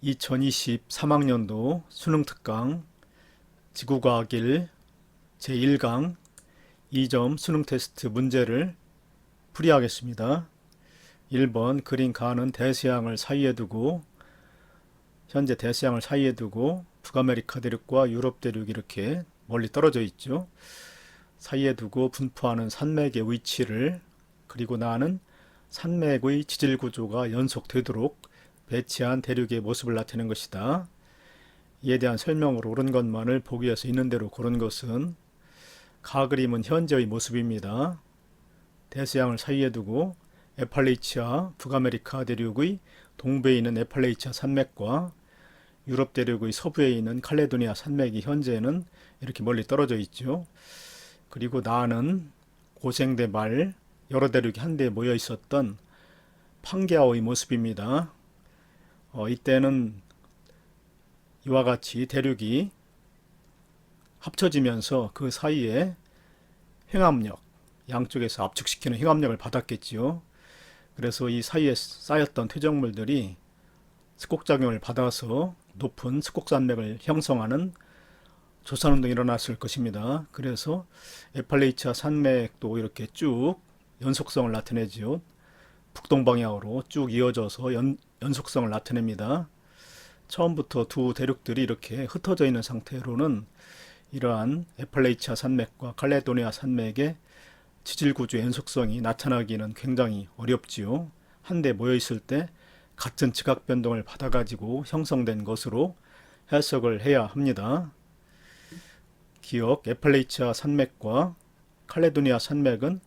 2023학년도 수능특강 지구과학 1 제1강 2점 수능 테스트 문제를 풀이하겠습니다. 1번 그린 가는 대서양을 사이에 두고 현재 대서양을 사이에 두고 북아메리카 대륙과 유럽 대륙이 이렇게 멀리 떨어져 있죠. 사이에 두고 분포하는 산맥의 위치를 그리고 나는 산맥의 지질 구조가 연속되도록 배치한 대륙의 모습을 나타내는 것이다. 이에 대한 설명으로 옳은 것만을 보기에서 있는 대로 고른 것은 가그림은 현재의 모습입니다. 대서양을 사이에 두고 에팔레이치아 북아메리카 대륙의 동부에 있는 에팔레이치아 산맥과 유럽 대륙의 서부에 있는 칼레도니아 산맥이 현재는 이렇게 멀리 떨어져 있죠. 그리고 나는 고생대 말 여러 대륙이 한데 모여 있었던 판게아의 모습입니다. 이때는 이와 같이 대륙이 합쳐지면서 그 사이에 횡압력, 양쪽에서 압축시키는 횡압력을 받았겠지요. 그래서 이 사이에 쌓였던 퇴적물들이 습곡작용을 받아서 높은 습곡산맥을 형성하는 조산운동이 일어났을 것입니다. 그래서 에팔레이치아 산맥도 이렇게 쭉 연속성을 나타내지요. 북동방향으로 쭉 이어져서 연속성을 나타냅니다. 처음부터 두 대륙들이 이렇게 흩어져 있는 상태로는 이러한 에팔레이치아 산맥과 칼레도니아 산맥의 지질 구조의 연속성이 나타나기는 굉장히 어렵지요. 한데 모여 있을 때 같은 지각 변동을 받아가지고 형성된 것으로 해석을 해야 합니다. 기억, 에팔레이치아 산맥과 칼레도니아 산맥은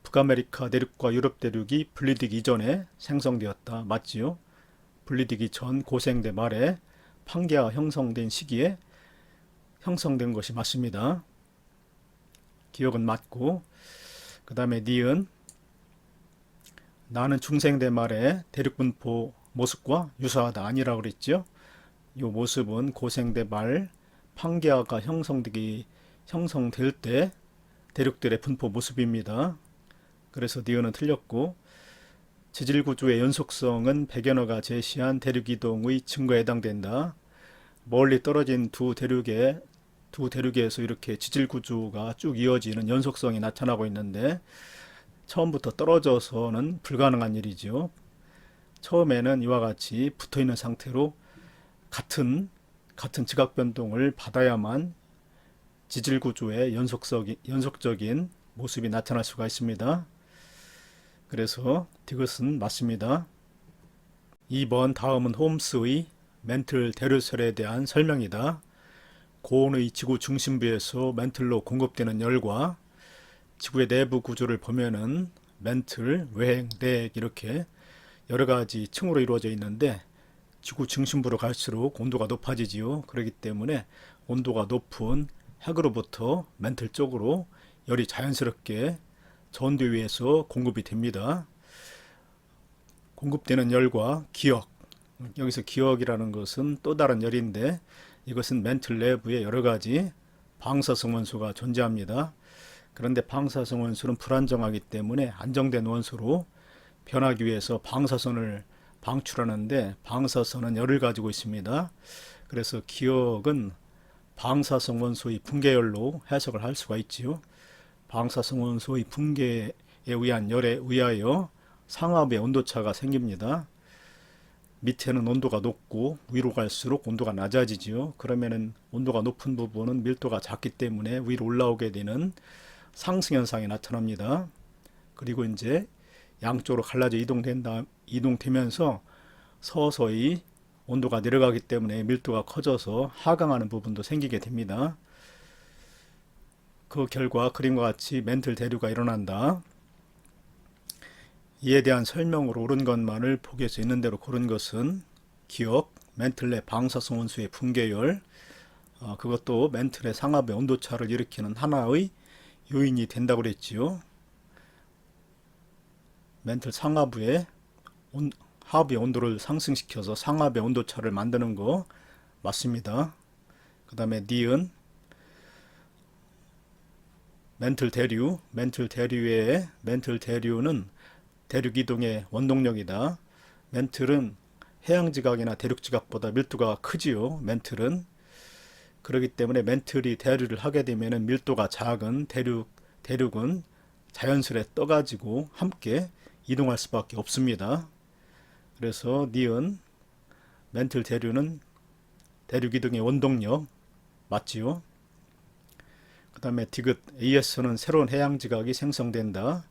북아메리카 대륙과 유럽 대륙이 분리되기 이전에 생성되었다. 맞지요? 분리되기 전 고생대 말에 판게아 형성된 시기에 형성된 것이 맞습니다. 기억은 맞고, 그 다음에 니은 나는 중생대 말에 대륙 분포 모습과 유사하다 아니라고 그랬죠. 이 모습은 고생대 말 판게아가 형성될 때 대륙들의 분포 모습입니다. 그래서 니은은 틀렸고, 지질구조의 연속성은 백연어가 제시한 대륙이동의 증거에 해당된다. 멀리 떨어진 두 대륙에서 이렇게 지질구조가 쭉 이어지는 연속성이 나타나고 있는데 처음부터 떨어져서는 불가능한 일이죠. 처음에는 이와 같이 붙어있는 상태로 같은 지각변동을 받아야만 지질구조의 연속적인 모습이 나타날 수가 있습니다. 그래서 디귿은 맞습니다. 2번 다음은 홈스의 멘틀 대류설에 대한 설명이다. 고온의 지구 중심부에서 멘틀로 공급되는 열과 지구의 내부 구조를 보면은 멘틀, 외핵, 내핵 이렇게 여러 가지 층으로 이루어져 있는데 지구 중심부로 갈수록 온도가 높아지지요. 그렇기 때문에 온도가 높은 핵으로부터 멘틀 쪽으로 열이 자연스럽게 전도위에서 공급이 됩니다. 공급되는 열과 기억, 여기서 기억이라는 것은 또 다른 열인데 이것은 멘틀 내부에 여러 가지 방사성 원소가 존재합니다. 그런데 방사성 원소는 불안정하기 때문에 안정된 원소로 변하기 위해서 방사선을 방출하는데 방사선은 열을 가지고 있습니다. 그래서 기억은 방사성 원소의 붕괴열로 해석을 할 수가 있지요. 방사성 원소의 붕괴에 의한 열에 의하여 상압의 온도차가 생깁니다. 밑에는 온도가 높고 위로 갈수록 온도가 낮아지지요. 그러면은 온도가 높은 부분은 밀도가 작기 때문에 위로 올라오게 되는 상승 현상이 나타납니다. 그리고 이제 양쪽으로 갈라져 이동되면서 서서히 온도가 내려가기 때문에 밀도가 커져서 하강하는 부분도 생기게 됩니다. 그 결과 그림과 같이 멘틀 대류가 일어난다. 이에 대한 설명으로 옳은 것만을 보기에서 있는 대로 고른 것은 기억, 멘틀 내 방사성 원소의 붕괴열, 그것도 멘틀의 상압의 온도차를 일으키는 하나의 요인이 된다고 그랬지요. 멘틀 상하부의 하부의 온도를 상승시켜서 상하부의 온도차를 만드는 거 맞습니다. 그 다음에 니은 멘틀 대류는 대륙 이동의 원동력이다. 멘틀은 해양지각이나 대륙지각보다 밀도가 크지요. 멘틀은. 그렇기 때문에 멘틀이 대류를 하게 되면 밀도가 작은 대륙은 자연스레 떠가지고 함께 이동할 수밖에 없습니다. 그래서 니은 멘틀 대류는 대륙 이동의 원동력 맞지요. 그 다음에 디귿 A에서는 새로운 해양지각이 생성된다.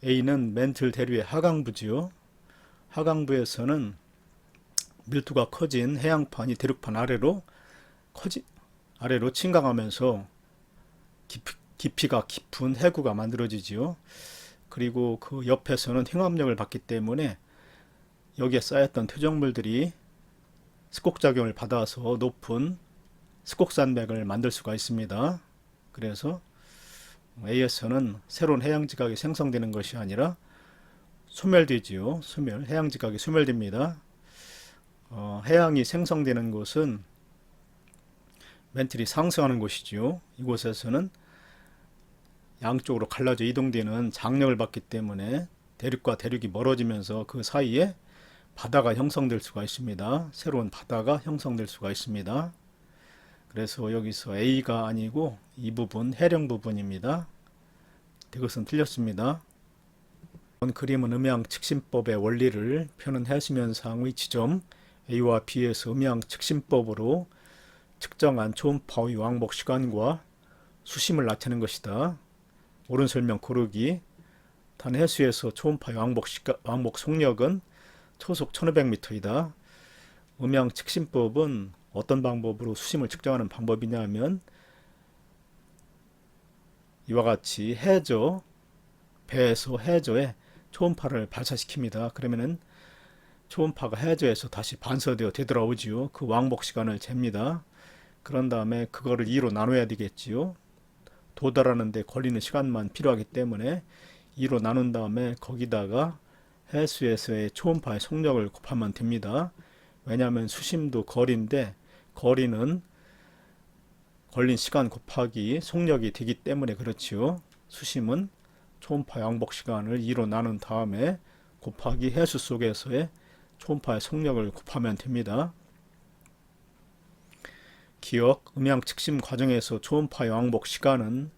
A는 멘틀 대류의 하강부지요. 하강부에서는 밀도가 커진 해양판이 대륙판 아래로 침강하면서 깊이가 깊은 해구가 만들어지지요. 그리고 그 옆에서는 횡압력을 받기 때문에 여기에 쌓였던 퇴적물들이 습곡작용을 받아서 높은 습곡산맥을 만들 수가 있습니다. 그래서 A에서는 새로운 해양지각이 생성되는 것이 아니라 소멸되지요. 해양지각이 소멸됩니다. 해양이 생성되는 곳은 멘틀이 상승하는 곳이지요. 이곳에서는 양쪽으로 갈라져 이동되는 장력을 받기 때문에 대륙과 대륙이 멀어지면서 그 사이에 바다가 형성될 수가 있습니다. 새로운 바다가 형성될 수가 있습니다. 그래서 여기서 A가 아니고 이 부분 해령 부분입니다. 이것은 틀렸습니다. 이번 그림은 음양측심법의 원리를 펴는 해수면상의 지점 A와 B에서 음양측심법으로 측정한 초음파의 왕복 시간과 수심을 나타내는 것이다. 옳은 설명 고르기. 단 해수에서 초음파의 왕복 속력은 초속 1500m이다. 음양측심법은 어떤 방법으로 수심을 측정하는 방법이냐면 이와 같이 배에서 해저에 초음파를 발사시킵니다. 그러면은 초음파가 해저에서 다시 반사되어 되돌아오지요. 그 왕복 시간을 잽니다. 그런 다음에 그거를 2로 나눠야 되겠지요. 도달하는 데 걸리는 시간만 필요하기 때문에 2로 나눈 다음에 거기다가 해수에서의 초음파의 속력을 곱하면 됩니다. 왜냐하면 수심도 거리인데 거리는 걸린 시간 곱하기 속력이 되기 때문에 그렇지요. 수심은 초음파 왕복 시간을 2로 나눈 다음에 곱하기 해수 속에서의 초음파의 속력을 곱하면 됩니다. 기억, 음양측심 과정에서 초음파의 왕복 시간은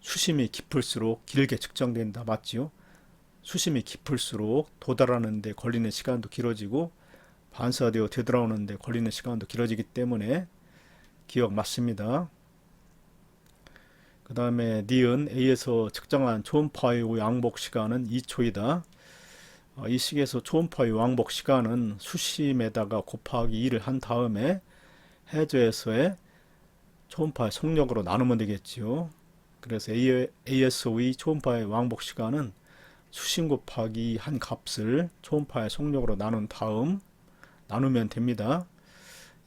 수심이 깊을수록 길게 측정된다. 맞지요? 수심이 깊을수록 도달하는 데 걸리는 시간도 길어지고 반사되어 되돌아오는 데 걸리는 시간도 길어지기 때문에 기억 맞습니다. 그 다음에 니은 A에서 측정한 초음파의 왕복 시간은 2초이다. 이 식에서 초음파의 왕복 시간은 수심에다가 곱하기 2를 한 다음에 해저에서의 초음파의 속력으로 나누면 되겠지요. 그래서 ASO의 초음파의 왕복 시간은 수심 곱하기 한 값을 초음파의 속력으로 나눈 다음 나누면 됩니다.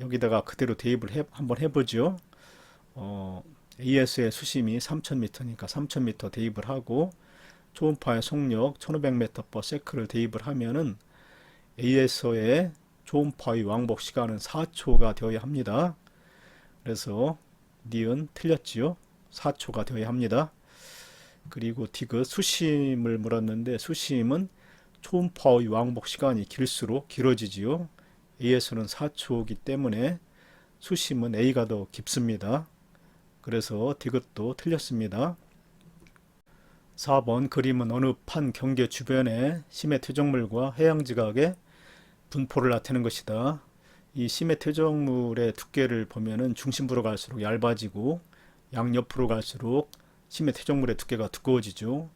여기다가 그대로 대입을 한번 해보죠. AS의 수심이 3000m니까 3000m 대입을 하고 초음파의 속력 1500m/s를 대입을 하면은 AS의 초음파의 왕복 시간은 4초가 되어야 합니다. 그래서 니은 틀렸지요. 4초가 되어야 합니다. 그리고 디귿 수심을 물었는데 수심은 초음파의 왕복 시간이 길수록 길어지지요. A에서는 4초이기 때문에 수심은 A가 더 깊습니다. 그래서 디귿도 틀렸습니다. 4번 그림은 어느 판 경계 주변의 심해 퇴적물과 해양지각의 분포를 나타내는 것이다. 이 심해 퇴적물의 두께를 보면은 중심부로 갈수록 얇아지고 양옆으로 갈수록 심해 퇴적물의 두께가 두꺼워지죠.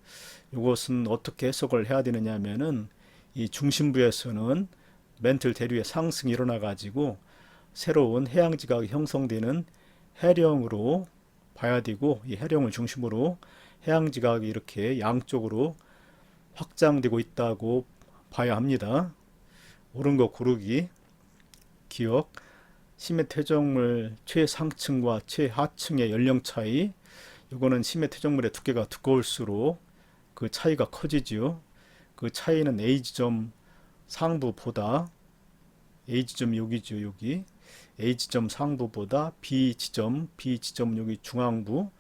이것은 어떻게 해석을 해야 되느냐 하면은 이 중심부에서는 멘틀 대류의 상승이 일어나 가지고 새로운 해양지각이 형성되는 해령으로 봐야 되고 이 해령을 중심으로 해양지각이 이렇게 양쪽으로 확장되고 있다고 봐야 합니다. 옳은 거 고르기. 기억. 심해 퇴적물 최상층과 최하층의 연령 차이. 이거는 심해 퇴적물의 두께가 두꺼울수록 그 차이가 커지지요. 그 차이는 A 지점 상부보다 A 지점 여기죠. 여기 A 지점 상부보다 B 지점 여기 중앙부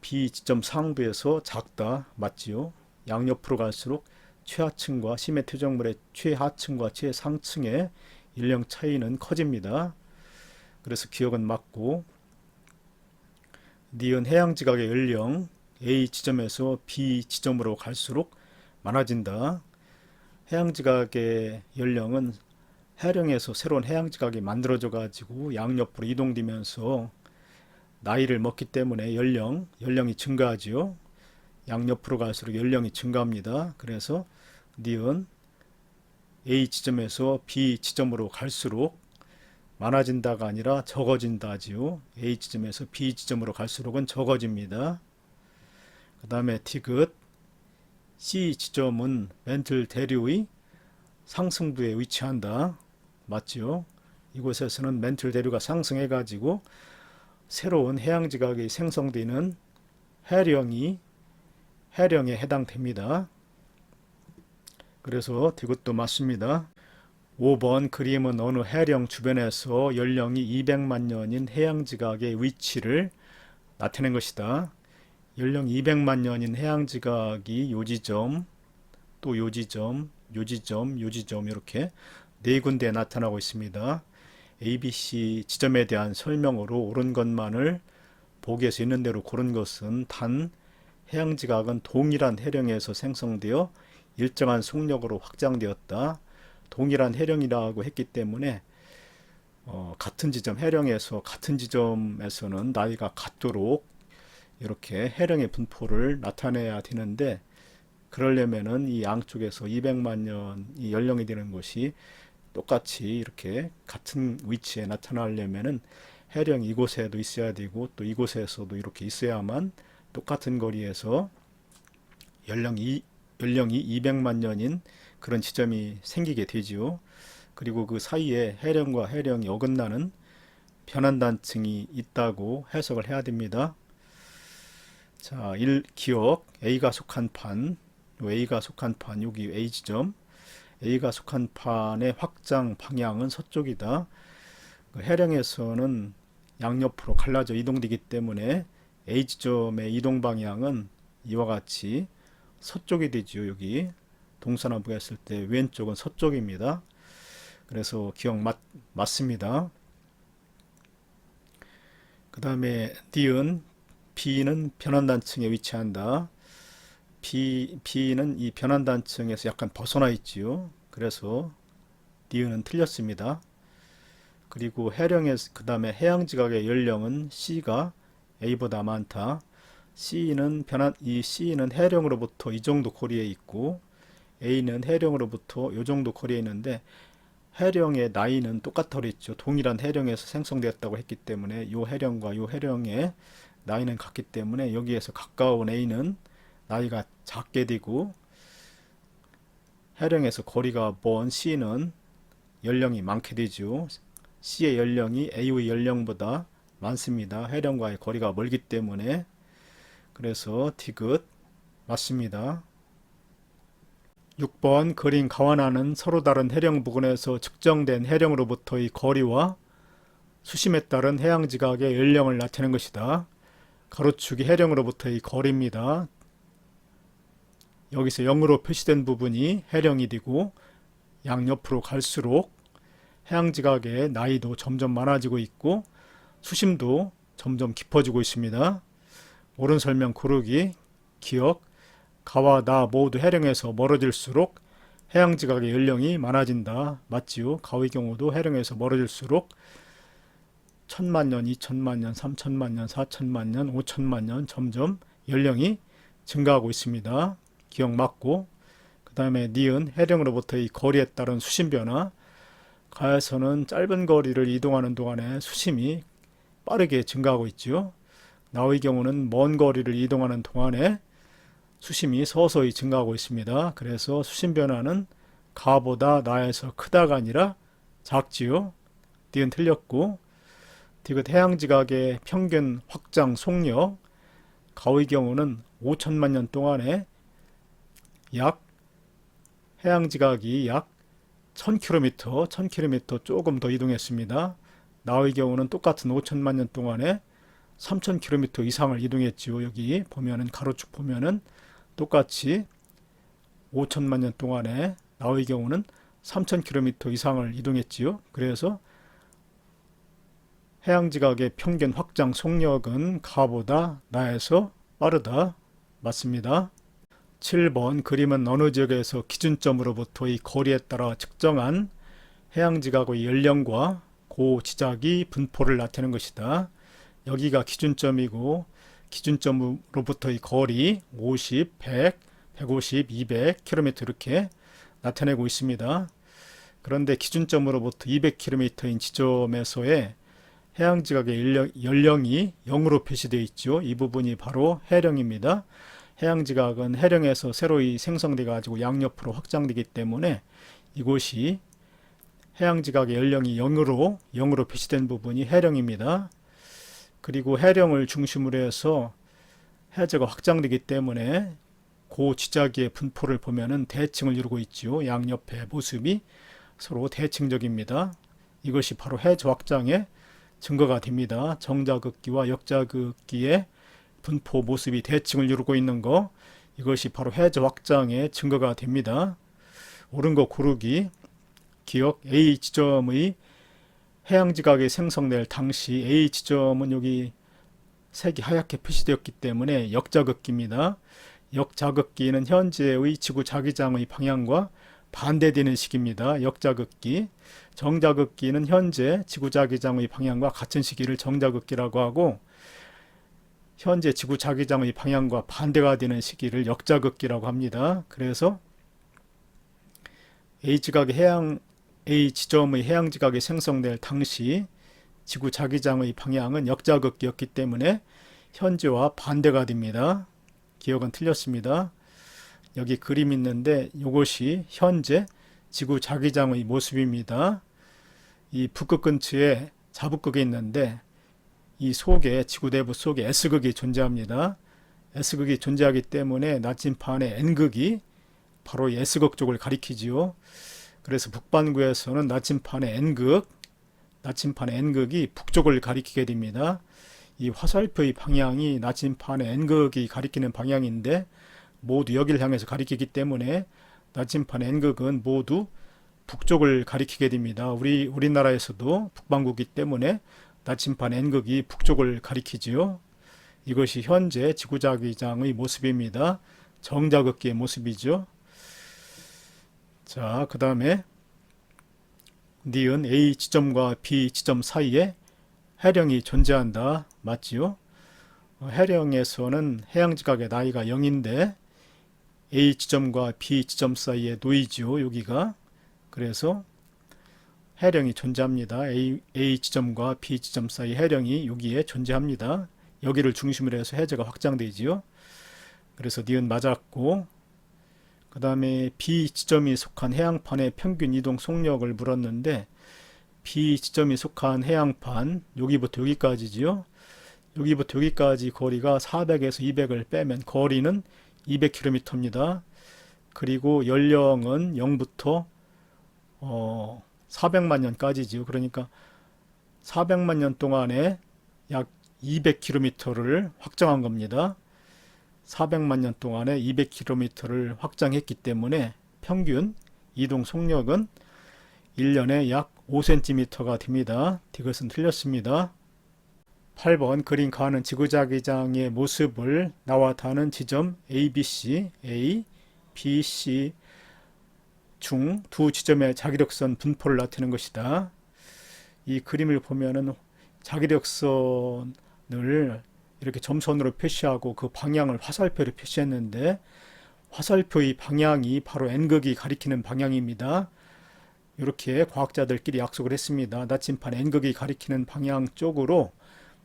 B 지점 상부에서 작다. 맞지요? 양옆으로 갈수록 최하층과 심해 퇴적물의 최하층과 최상층의 연령 차이는 커집니다. 그래서 기억은 맞고, 니은 해양지각의 연령 A 지점에서 B 지점으로 갈수록 많아진다. 해양지각의 연령은 해령에서 새로운 해양지각이 만들어져 가지고 양옆으로 이동되면서 나이를 먹기 때문에 연령이 증가하지요. 양옆으로 갈수록 연령이 증가합니다. 그래서 니은 A 지점에서 B 지점으로 갈수록 많아진다가 아니라 적어진다지요. A 지점에서 B 지점으로 갈수록은 적어집니다. 그 다음에 디귿 C 지점은 멘틀 대류의 상승부에 위치한다. 맞죠? 이곳에서는 멘틀 대류가 상승해 가지고 새로운 해양지각이 생성되는 해령에 해당됩니다. 그래서 디귿도 맞습니다. 5번 그림은 어느 해령 주변에서 연령이 200만 년인 해양지각의 위치를 나타낸 것이다. 연령 200만 년인 해양지각이 요지점, 또 요지점, 요지점, 요지점 이렇게 네 군데에 나타나고 있습니다. ABC 지점에 대한 설명으로 옳은 것만을 보기에서 있는 대로 고른 것은 단 해양지각은 동일한 해령에서 생성되어 일정한 속력으로 확장되었다. 동일한 해령이라고 했기 때문에 같은 지점 해령에서 같은 지점에서는 나이가 같도록 이렇게 해령의 분포를 나타내야 되는데, 그러려면은 이 양쪽에서 200만 년이 연령이 되는 것이 똑같이 이렇게 같은 위치에 나타나려면은 해령이 이곳에도 있어야 되고 또 이곳에서도 이렇게 있어야만 똑같은 거리에서 연령이 200만 년인 그런 지점이 생기게 되지요. 그리고 그 사이에 해령과 해령이 어긋나는 변환단층이 있다고 해석을 해야 됩니다. 자, 기억 A가 속한 판, A가 속한 판 여기 A 지점, A가 속한 판의 확장 방향은 서쪽이다. 해령에서는 양옆으로 갈라져 이동되기 때문에 A 지점의 이동 방향은 이와 같이 서쪽이 되지요. 여기 동서남북 했을 때 왼쪽은 서쪽입니다. 그래서 기억 맞습니다. 그 다음에 니은 B는 변환단층에 위치한다. B는 이 변환단층에서 약간 벗어나 있지요. 그래서 니은은 틀렸습니다. 그리고 그 다음에 해양지각의 연령은 C가 A보다 많다. C는 해령으로부터 이 정도 거리에 있고 A는 해령으로부터 이 정도 거리에 있는데, 해령의 나이는 똑같다고 그랬죠. 동일한 해령에서 생성되었다고 했기 때문에 이 해령과 이 해령의 나이는 같기 때문에 여기에서 가까운 A는 나이가 작게 되고, 해령에서 거리가 먼 C는 연령이 많게 되죠. C의 연령이 A의 연령보다 많습니다. 해령과의 거리가 멀기 때문에. 그래서 디귿 맞습니다. 6번 그린 가와나는 서로 다른 해령 부근에서 측정된 해령으로부터의 거리와 수심에 따른 해양지각의 연령을 나타낸 것이다. 가로축이 해령으로부터의 거리입니다. 여기서 0으로 표시된 부분이 해령이 되고, 양옆으로 갈수록 해양지각의 나이도 점점 많아지고 있고 수심도 점점 깊어지고 있습니다. 옳은 설명 고르기. 기억 가와 나 모두 해령에서 멀어질수록 해양지각의 연령이 많아진다. 맞지요? 가의 경우도 해령에서 멀어질수록 1000만 년, 2000만 년, 3000만 년, 4000만 년, 5000만 년 점점 연령이 증가하고 있습니다. 기억 맞고, 그 다음에 니은 해령으로부터의 거리에 따른 수심 변화. 가에서는 짧은 거리를 이동하는 동안에 수심이 빠르게 증가하고 있죠. 나의 경우는 먼 거리를 이동하는 동안에 수심이 서서히 증가하고 있습니다. 그래서 수심 변화는 가보다 나에서 크다가 아니라 작지요. 니은 틀렸고, 디귿 해양지각의 평균 확장 속력. 가의 경우는 5천만 년 동안에 해양지각이 약 1000km 조금 더 이동했습니다. 나의 경우는 똑같은 5천만 년 동안에 3000km 이상을 이동했지요. 여기 보면은 가로축 보면은 똑같이 5천만 년 동안에 나의 경우는 3,000km 이상을 이동했지요. 그래서 해양지각의 평균 확장 속력은 가보다 나에서 빠르다. 맞습니다. 7번 그림은 어느 지역에서 기준점으로부터의 거리에 따라 측정한 해양지각의 연령과 고지각이 분포를 나타내는 것이다. 여기가 기준점이고 기준점으로부터의 거리 50, 100, 150, 200km 이렇게 나타내고 있습니다. 그런데 기준점으로부터 200km인 지점에서의 해양지각의 연령이 0으로 표시되어 있죠. 이 부분이 바로 해령입니다. 해양지각은 해령에서 새로이 생성돼 가지고 양옆으로 확장되기 때문에 이곳이 해양지각의 연령이 0으로 표시된 부분이 해령입니다. 그리고 해령을 중심으로 해서 해저가 확장되기 때문에 고지각의 분포를 보면은 대칭을 이루고 있죠. 양옆의 모습이 서로 대칭적입니다. 이것이 바로 해저 확장의 증거가 됩니다. 정자극기와 역자극기의 분포 모습이 대칭을 이루고 있는 거, 이것이 바로 해저 확장의 증거가 됩니다. 옳은 거 고르기. 기억 A 지점의 해양지각이 생성될 당시 A 지점은 여기 색이 하얗게 표시되었기 때문에 역자극기입니다. 역자극기는 현재의 지구 자기장의 방향과 반대되는 식입니다. 역자극기. 정자극기는 현재 지구 자기장의 방향과 같은 시기를 정자극기라고 하고, 현재 지구 자기장의 방향과 반대가 되는 시기를 역자극기라고 합니다. 그래서 A 지점의 해양지각이 생성될 당시 지구 자기장의 방향은 역자극기였기 때문에 현재와 반대가 됩니다. 기억은 틀렸습니다. 여기 그림 있는데 이것이 현재 지구 자기장의 모습입니다. 이 북극 근처에 자북극이 있는데 이 속에, 지구 내부 속에 S극이 존재합니다. S극이 존재하기 때문에 나침판의 N극이 바로 S극 쪽을 가리키지요. 그래서 북반구에서는 나침판의 N극이 북쪽을 가리키게 됩니다. 이 화살표의 방향이 나침판의 N극이 가리키는 방향인데 모두 여기를 향해서 가리키기 때문에 나침판의 N극은 모두 북쪽을 가리키게 됩니다. 우리나라에서도 북반구이기 때문에 나침판 N극이 북쪽을 가리키지요. 이것이 현재 지구자기장의 모습입니다. 정자극기의 모습이죠. 자, 그 다음에 니은 A 지점과 B 지점 사이에 해령이 존재한다. 맞지요? 해령에서는 해양지각의 나이가 0인데 A 지점과 B 지점 사이에 놓이지요. 여기가. 그래서 해령이 존재합니다. A 지점과 B 지점 사이 해령이 여기에 존재합니다. 여기를 중심으로 해서 해저가 확장되지요. 그래서 니은 맞았고, 그 다음에 B 지점이 속한 해양판의 평균 이동 속력을 물었는데 B 지점이 속한 해양판 여기부터 여기까지지요. 여기부터 여기까지 거리가 400에서 200을 빼면 거리는 200km입니다. 그리고 연령은 0부터 400만 년까지지요. 그러니까 400만 년 동안에 약 200km를 확장한 겁니다. 400만 년 동안에 200km를 확장했기 때문에 평균 이동 속력은 1년에 약 5cm가 됩니다. 이것은 틀렸습니다. 8번 그림 가는 지구자기장의 모습을 나와 다른 지점 ABC, A, B, C 중 두 지점의 자기력선 분포를 나타내는 것이다. 이 그림을 보면은 자기력선을 이렇게 점선으로 표시하고 그 방향을 화살표로 표시했는데 화살표의 방향이 바로 N극이 가리키는 방향입니다. 이렇게 과학자들끼리 약속을 했습니다. 나침판 N극이 가리키는 방향 쪽으로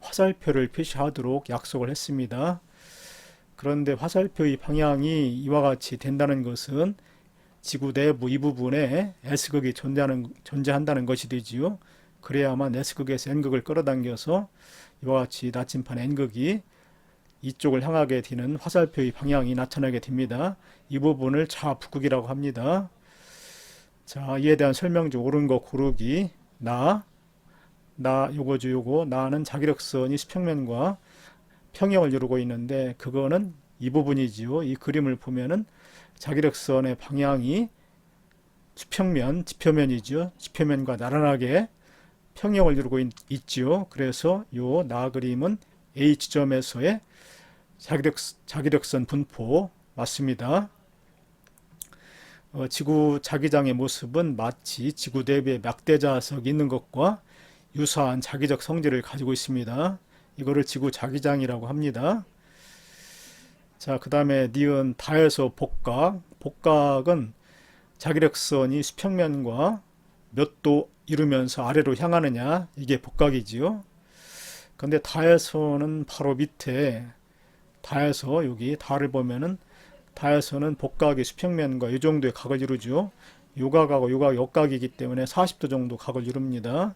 화살표를 표시하도록 약속을 했습니다. 그런데 화살표의 방향이 이와 같이 된다는 것은 지구 내부 이 부분에 S극이 존재한다는 것이 되지요. 그래야만 S극에서 N극을 끌어당겨서 이와 같이 나침판 N극이 이쪽을 향하게 되는 화살표의 방향이 나타나게 됩니다. 이 부분을 좌북극이라고 합니다. 자, 이에 대한 설명 중 옳은 거 고르기. 요거죠, 요거. 나는 자기력선이 수평면과 평형을 이루고 있는데 그거는 이 부분이지요. 이 그림을 보면은 자기력선의 방향이 수평면, 지표면이죠. 지표면과 나란하게 평형을 이루고 있지요. 그래서 요 나그림은 A 지점에서의 자기력선 분포 맞습니다. 지구 자기장의 모습은 마치 지구 대비에 막대자석이 있는 것과 유사한 자기적 성질을 가지고 있습니다. 이거를 지구 자기장이라고 합니다. 자, 그 다음에 니은 다에서 복각. 복각은 자기력선이 수평면과 몇 도 이루면서 아래로 향하느냐, 이게 복각이지요. 근데 다에서는 바로 밑에 다에서 여기 다를 보면은 다에서는 복각이 수평면과 이 정도의 각을 이루죠. 요각하고 요각 역각이기 때문에 40도 정도 각을 이룹니다.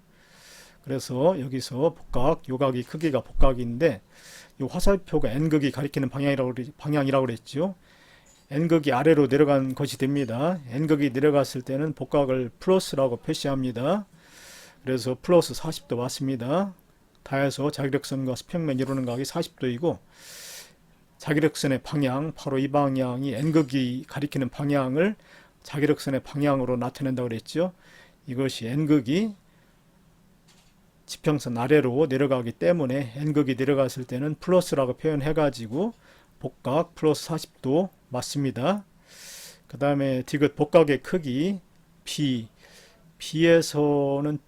그래서 여기서 복각, 요각이 크기가 복각인데 이 화살표가 N극이 가리키는 방향이라고 그랬죠. N극이 아래로 내려간 것이 됩니다. N극이 내려갔을 때는 복각을 플러스라고 표시합니다. 그래서 플러스 40도 맞습니다. 다에서 자기력선과 수평면 이루는 각이 40도이고 자기력선의 방향, 바로 이 방향이 N극이 가리키는 방향을 자기력선의 방향으로 나타낸다고 그랬죠. 이것이 N극이 지평선 아래로 내려가기 때문에 N극이 내려갔을 때는 플러스라고 표현해가지고 복각 플러스 40도 맞습니다. 그 다음에 디귿 복각의 크기 B에서는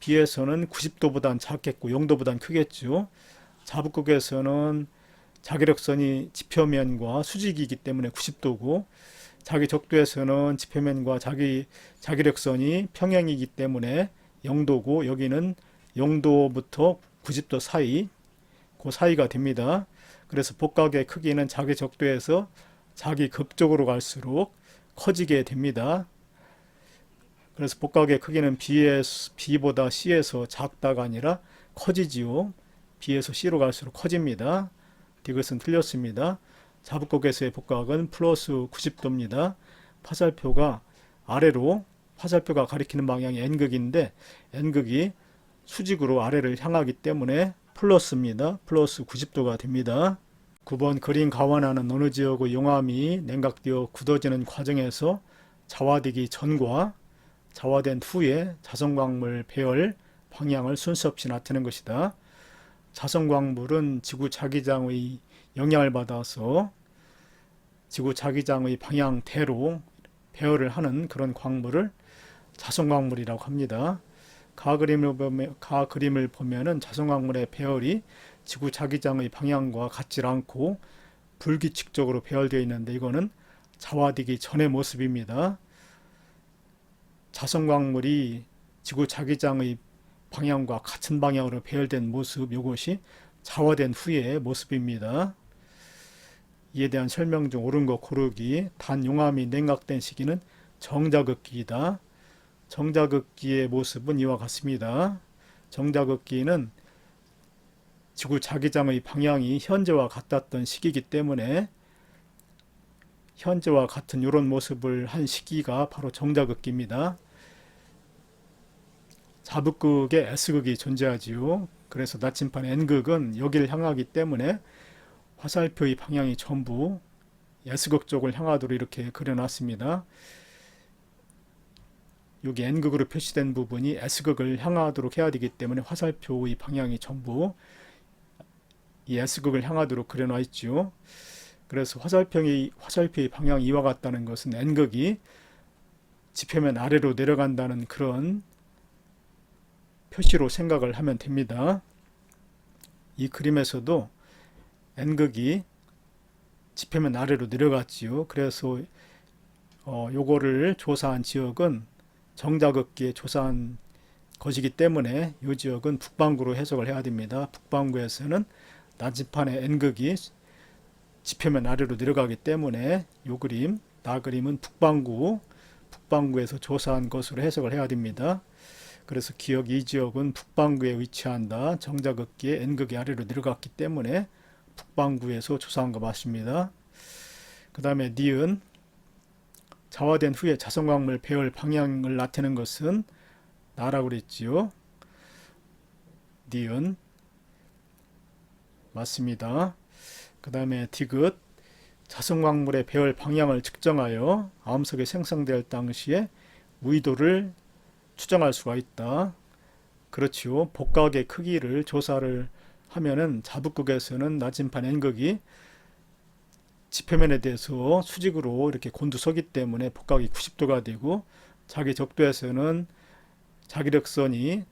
90도보단 작겠고 0도보단 크겠죠. 자북극에서는 자기력선이 지표면과 수직이기 때문에 90도고 자기 적도에서는 지표면과 자기력선이 평행이기 때문에 0도고 여기는 0도부터 90도 사이, 그 사이가 됩니다. 그래서 복각의 크기는 자기 적도에서 자기 극적으로 갈수록 커지게 됩니다. 그래서 복각의 크기는 B보다 C에서 작다가 아니라 커지지요. B에서 C로 갈수록 커집니다. 디귿은 틀렸습니다. 자북극에서의 복각은 플러스 90도입니다. 화살표가 아래로, 화살표가 가리키는 방향이 N극인데 N극이 수직으로 아래를 향하기 때문에 플러스입니다. 플러스 90도가 됩니다. 9번 그림 가완하는 어느 지역의 용암이 냉각되어 굳어지는 과정에서 자화되기 전과 자화된 후에 자성광물 배열 방향을 순서 없이 나타낸 것이다. 자성광물은 지구 자기장의 영향을 받아서 지구 자기장의 방향대로 배열을 하는 그런 광물을 자성광물이라고 합니다. 가 그림을 보면은 자성광물의 배열이 지구 자기장의 방향과 같지 않고 불규칙적으로 배열되어 있는데 이거는 자화되기 전의 모습입니다. 자성광물이 지구 자기장의 방향과 같은 방향으로 배열된 모습, 이것이 자화된 후의 모습입니다. 이에 대한 설명 중 옳은 거 고르기. 단 용암이 냉각된 시기는 정자극기이다. 정자극기의 모습은 이와 같습니다. 정자극기는 지구 자기장의 방향이 현재와 같았던 시기이기 때문에 현재와 같은 이런 모습을 한 시기가 바로 정자극기입니다. 자북극에 S극이 존재하지요. 그래서 나침반 N극은 여기를 향하기 때문에 화살표의 방향이 전부 S극 쪽을 향하도록 이렇게 그려놨습니다. 여기 N극으로 표시된 부분이 S극을 향하도록 해야 되기 때문에 화살표의 방향이 전부 이 S극을 향하도록 그려놔 있죠. 그래서 화살표의 방향이 이와 같다는 것은 N극이 지표면 아래로 내려간다는 그런 표시로 생각을 하면 됩니다. 이 그림에서도 N극이 지표면 아래로 내려갔지요. 그래서 요거를 조사한 지역은 정자극기에 조사한 것이기 때문에 이 지역은 북반구로 해석을 해야 됩니다. 북반구에서는 나침반의 N극이 지표면 아래로 내려가기 때문에 요 그림, 나그림은 북반구에서 조사한 것으로 해석을 해야 됩니다. 그래서 기억 이 지역은 북반구에 위치한다. 정자극기에 N극이 아래로 내려갔기 때문에 북반구에서 조사한 거 맞습니다. 그 다음에 니은 자화된 후에 자성광물 배열 방향을 나타내는 것은 나라고 그랬지요. 니은 맞습니다. 그 다음에 디귿 자성광물의 배열 방향을 측정하여 암석이 생성될 당시에 무의도를 추정할 수가 있다. 그렇지요. 복각의 크기를 조사를 하면은 자북극에서는 나침반 N극이 지표면에 대해서 수직으로 이렇게 곤두서기 때문에 복각이 90도가 되고, 자기 적도에서는 자기력선이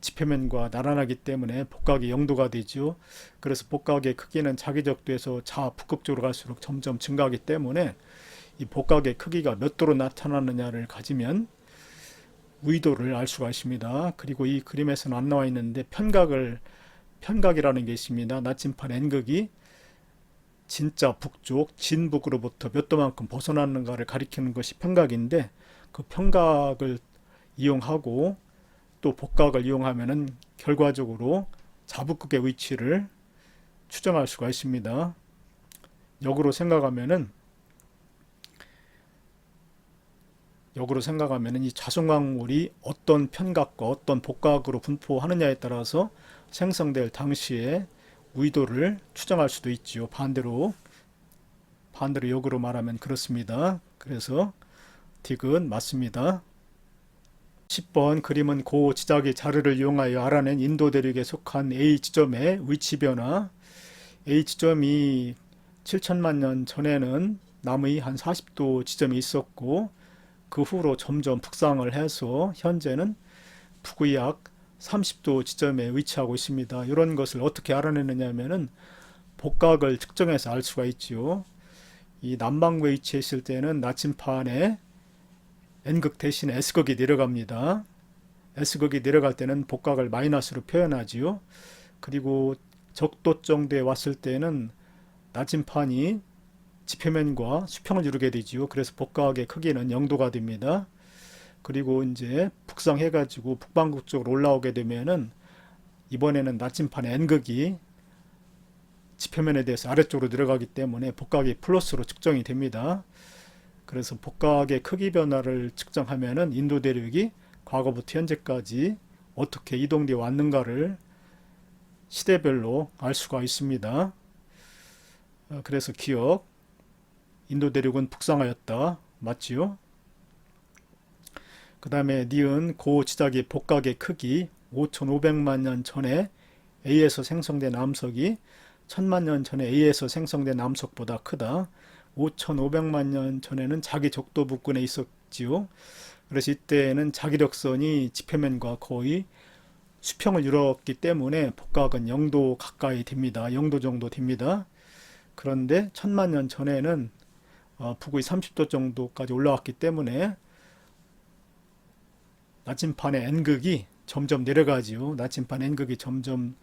지표면과 나란하기 때문에 복각이 0도가 되죠. 그래서 복각의 크기는 자기 적도에서 자북극 쪽으로 갈수록 점점 증가하기 때문에 이 복각의 크기가 몇 도로 나타나느냐를 가지면 무의도를 알 수가 있습니다. 그리고 이 그림에서는 안 나와 있는데 편각이라는 게 있습니다. 나침반 N극이 진짜 북쪽 진북으로부터 몇 도만큼 벗어났는가를 가리키는 것이 편각인데, 그 편각을 이용하고 또 복각을 이용하면은 결과적으로 자북극의 위치를 추정할 수가 있습니다. 역으로 생각하면은 이 자성광물이 어떤 편각과 어떤 복각으로 분포하느냐에 따라서 생성될 당시에 무의도를 추정할 수도 있지요. 반대로 역으로 말하면 그렇습니다. 그래서 딕은 맞습니다. 10번 그림은 고 지자기 자료를 이용하여 알아낸 인도 대륙에 속한 A 지점의 위치 변화. A 지점이 7천만 년 전에는 남의 한 40도 지점이 있었고, 그 후로 점점 북상을 해서 현재는 북의 약 30도 지점에 위치하고 있습니다. 이런 것을 어떻게 알아내느냐 하면은 복각을 측정해서 알 수가 있지요. 이 남반구에 위치해 있을 때는 나침판에 N극 대신에 S극이 내려갑니다. S극이 내려갈 때는 복각을 마이너스로 표현하지요. 그리고 적도 정도에 왔을 때는 나침판이 지표면과 수평을 이루게 되지요. 그래서 복각의 크기는 0도가 됩니다. 그리고 이제 북상해가지고 북반구 쪽으로 올라오게 되면은 이번에는 나침판의 N극이 지표면에 대해서 아래쪽으로 내려가기 때문에 복각이 플러스로 측정이 됩니다. 그래서 복각의 크기 변화를 측정하면은 인도 대륙이 과거부터 현재까지 어떻게 이동되어 왔는가를 시대별로 알 수가 있습니다. 그래서 기억, 인도 대륙은 북상하였다. 맞지요? 그 다음에 니은 고 지자기 복각의 크기 5,500만 년 전에 A에서 생성된 암석이 1000만 년 전에 A에서 생성된 암석보다 크다. 5,500만 년 전에는 자기 적도 부근에 있었지요. 그래서 이때는 자기력선이 지표면과 거의 수평을 이뤘기 때문에 복각은 0도 가까이 됩니다. 0도 정도 됩니다. 그런데 1000만 년 전에는 북의 30도 정도까지 올라왔기 때문에 나침판의 N극이 점점 내려가지요. 나침판 N극이 점점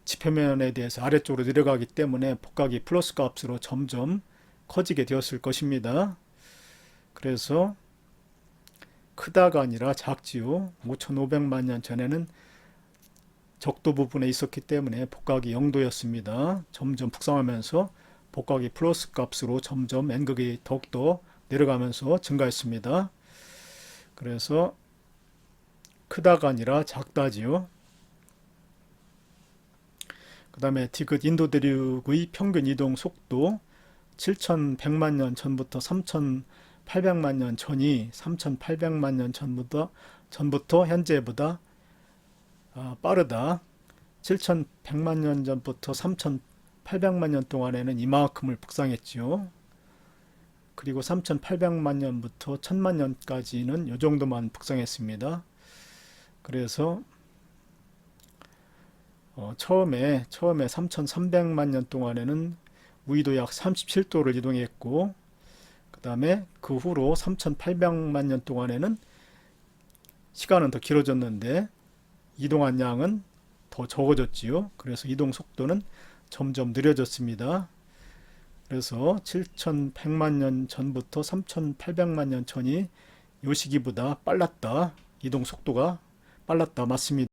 지표면에 대해서 아래쪽으로 내려가기 때문에 복각이 플러스 값으로 점점 커지게 되었을 것입니다. 그래서 크다가 아니라 작지요. 5,500만 년 전에는 적도 부분에 있었기 때문에 복각이 0도였습니다. 점점 북상하면서 복각이 플러스 값으로 점점 N극이 더욱더 내려가면서 증가했습니다. 그래서 크다가 아니라 작다지요. 그 다음에 디귿 인도 대륙의 평균 이동 속도 7,100만 년 전부터 3,800만 년 전이 3,800만 년 전부터 현재보다 빠르다. 7,100만 년 전부터 3,800만 년 동안에는 이만큼을 북상했지요. 그리고 3,800만 년부터 1,000만 년까지는 이 정도만 북상했습니다. 그래서 처음에 3,300만 년 동안에는 무의도 약 37도를 이동했고, 그 다음에 그 후로 3,800만 년 동안에는 시간은 더 길어졌는데 이동한 양은 더 적어졌지요. 그래서 이동 속도는 점점 느려졌습니다. 그래서 7,100만 년 전부터 3,800만 년 전이 요 시기보다 빨랐다. 이동 속도가 빨랐다. 맞습니다.